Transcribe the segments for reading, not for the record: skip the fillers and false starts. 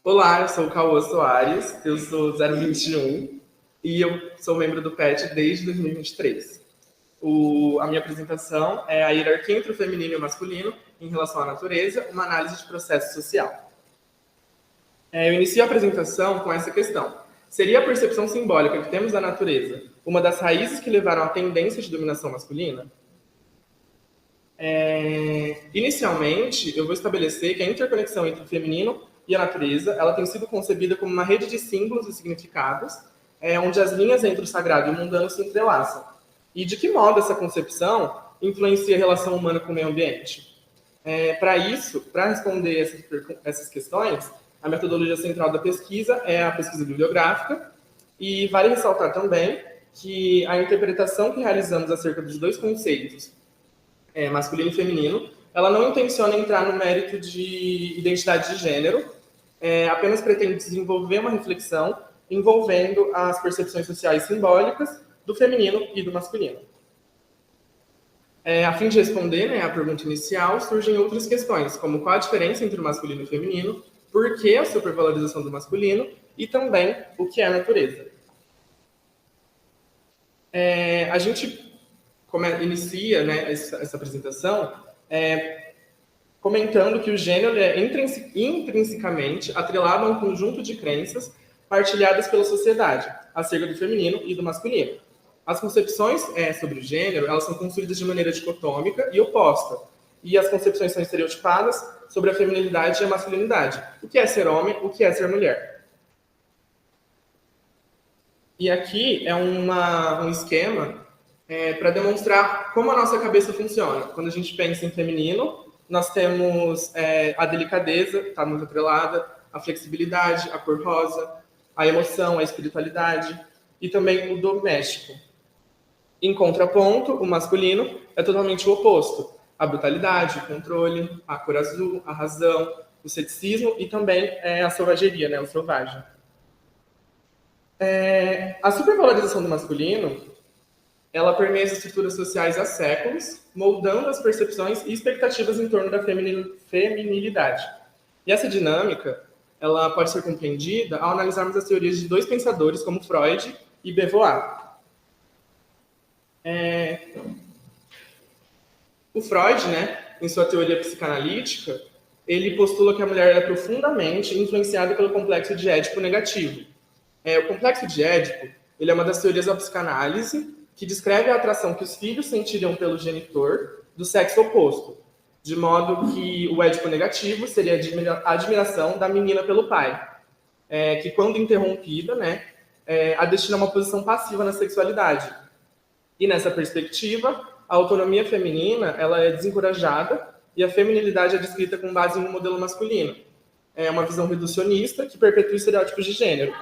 Olá, eu sou o Cauã Soares, eu sou 021 e eu sou membro do PET desde 2023. A minha apresentação é a hierarquia entre o feminino e o masculino em relação à natureza, uma análise de processo social. Eu inicio a apresentação com essa questão. Seria a percepção simbólica que temos da natureza uma das raízes que levaram à tendência de dominação masculina? Inicialmente, eu vou estabelecer que a interconexão entre o feminino e a natureza, ela tem sido concebida como uma rede de símbolos e significados, onde as linhas entre o sagrado e o mundano se entrelaçam. E de que modo essa concepção influencia a relação humana com o meio ambiente? Para responder essas questões, a metodologia central da pesquisa é a pesquisa bibliográfica, e vale ressaltar também que a interpretação que realizamos acerca dos dois conceitos, masculino e feminino, ela não intenciona entrar no mérito de identidade de gênero, apenas pretende desenvolver uma reflexão envolvendo as percepções sociais simbólicas do feminino e do masculino. A fim de responder, a pergunta inicial, surgem outras questões, como qual a diferença entre o masculino e o feminino, por que a supervalorização do masculino e também o que é a natureza. A gente inicia essa apresentação comentando que o gênero é intrinsecamente atrelado a um conjunto de crenças partilhadas pela sociedade, acerca do feminino e do masculino. As concepções sobre o gênero, elas são construídas de maneira dicotômica e oposta, e as concepções são estereotipadas sobre a feminilidade e a masculinidade. O que é ser homem, o que é ser mulher. E aqui é um esquema para demonstrar como a nossa cabeça funciona. Quando a gente pensa em feminino, nós temos a delicadeza, está muito atrelada, a flexibilidade, a cor rosa, a emoção, a espiritualidade e também o doméstico. Em contraponto, o masculino é totalmente o oposto. A brutalidade, o controle, a cor azul, a razão, o ceticismo e também a selvageria, o selvagem. A supervalorização do masculino, ela permeia as estruturas sociais há séculos, moldando as percepções e expectativas em torno da feminilidade. E essa dinâmica, ela pode ser compreendida ao analisarmos as teorias de dois pensadores, como Freud e Beauvoir. O Freud, em sua teoria psicanalítica, ele postula que a mulher é profundamente influenciada pelo complexo de Édipo negativo. O complexo de Édipo, ele é uma das teorias da psicanálise que descreve a atração que os filhos sentiriam pelo genitor do sexo oposto, de modo que o Édipo negativo seria a admiração da menina pelo pai, que quando interrompida, a destina a uma posição passiva na sexualidade. E nessa perspectiva, a autonomia feminina ela é desencorajada e a feminilidade é descrita com base no modelo masculino. É uma visão reducionista que perpetua estereótipos de gênero.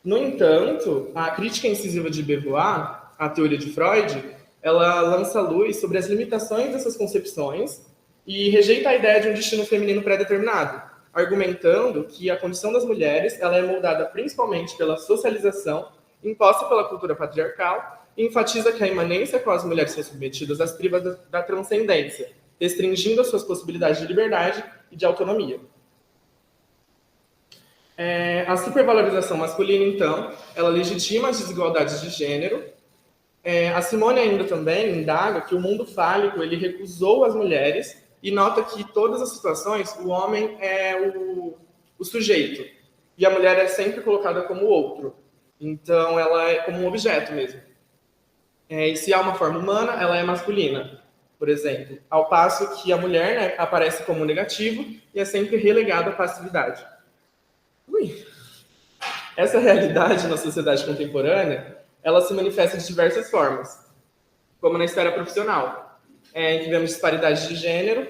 No entanto, a crítica incisiva de Beauvoir, a teoria de Freud, ela lança luz sobre as limitações dessas concepções e rejeita a ideia de um destino feminino pré-determinado, argumentando que a condição das mulheres ela é moldada principalmente pela socialização imposta pela cultura patriarcal e enfatiza que a imanência a qual as mulheres são submetidas as priva da transcendência, restringindo as suas possibilidades de liberdade e de autonomia. A supervalorização masculina, então, ela legitima as desigualdades de gênero. A Simone ainda também indaga que o mundo fálico ele recusou as mulheres e nota que em todas as situações o homem é o sujeito e a mulher é sempre colocada como outro. Então, ela é como um objeto mesmo. E se há uma forma humana, ela é masculina, por exemplo. Ao passo que a mulher aparece como negativo e é sempre relegada à passividade. Essa realidade na sociedade contemporânea, ela se manifesta de diversas formas, como na esfera profissional, em que vemos disparidade de gênero,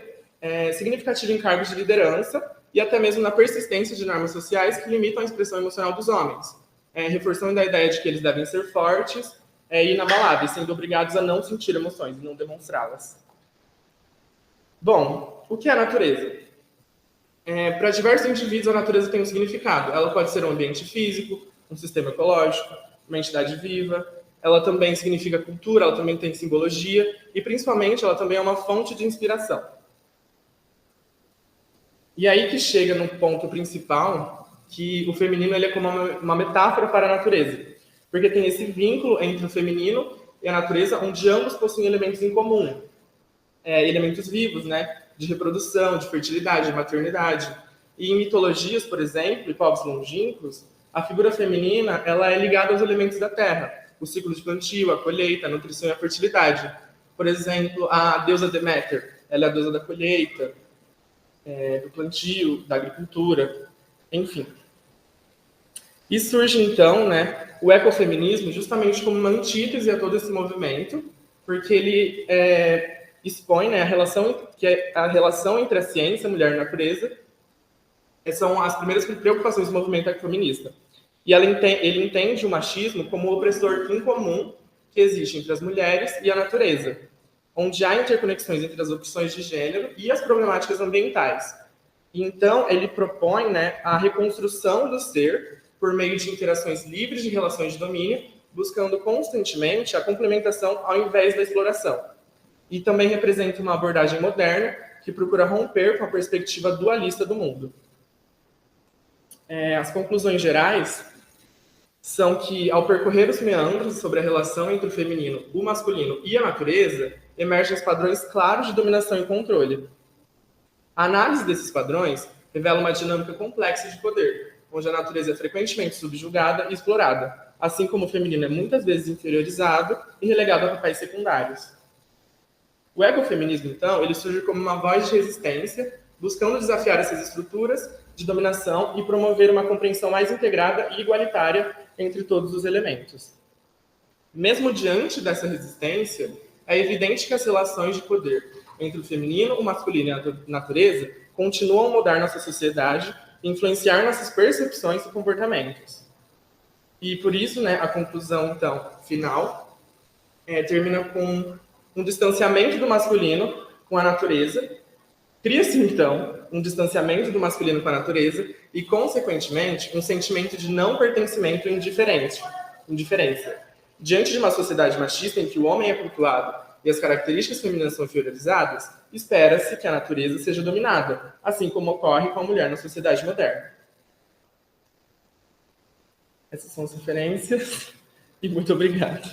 significativa em cargos de liderança e até mesmo na persistência de normas sociais que limitam a expressão emocional dos homens, reforçando a ideia de que eles devem ser fortes e inabaláveis, sendo obrigados a não sentir emoções e não demonstrá-las. Bom, o que é a natureza? Para diversos indivíduos, a natureza tem um significado. Ela pode ser um ambiente físico, um sistema ecológico, uma entidade viva. Ela também significa cultura, ela também tem simbologia e, principalmente, ela também é uma fonte de inspiração. E aí que chega no ponto principal, que o feminino ele é como uma metáfora para a natureza, porque tem esse vínculo entre o feminino e a natureza, onde ambos possuem elementos em comum, elementos vivos, né, de reprodução, de fertilidade, de maternidade. E em mitologias, por exemplo, e povos longínquos, a figura feminina ela é ligada aos elementos da terra, o ciclo de plantio, a colheita, a nutrição e a fertilidade. Por exemplo, a deusa Deméter, ela é a deusa da colheita, do plantio, da agricultura, enfim. E surge, então, né, o ecofeminismo justamente como uma antítese a todo esse movimento, porque ele expõe, né, a relação entre a ciência, a mulher e a natureza, são as primeiras preocupações do movimento ecofeminista. E ele entende o machismo como o opressor incomum que existe entre as mulheres e a natureza, onde há interconexões entre as opções de gênero e as problemáticas ambientais. Então, ele propõe, né, a reconstrução do ser por meio de interações livres de relações de domínio, buscando constantemente a complementação ao invés da exploração. E também representa uma abordagem moderna que procura romper com a perspectiva dualista do mundo. As conclusões gerais são que, ao percorrer os meandros sobre a relação entre o feminino, o masculino e a natureza, emergem os padrões claros de dominação e controle. A análise desses padrões revela uma dinâmica complexa de poder, onde a natureza é frequentemente subjugada e explorada, assim como o feminino é muitas vezes inferiorizado e relegado a papéis secundários. O ecofeminismo, então, ele surge como uma voz de resistência, buscando desafiar essas estruturas de dominação e promover uma compreensão mais integrada e igualitária entre todos os elementos. Mesmo diante dessa resistência, é evidente que as relações de poder entre o feminino, o masculino e a natureza continuam a mudar nossa sociedade e influenciar nossas percepções e comportamentos. E por isso, né, a conclusão, então, final, termina com um distanciamento do masculino com a natureza. Cria-se, então, um distanciamento do masculino com a natureza e, consequentemente, um sentimento de não pertencimento e indiferença. Diante de uma sociedade machista em que o homem é cultuado e as características femininas são inferiorizadas, espera-se que a natureza seja dominada, assim como ocorre com a mulher na sociedade moderna. Essas são as referências e muito obrigado.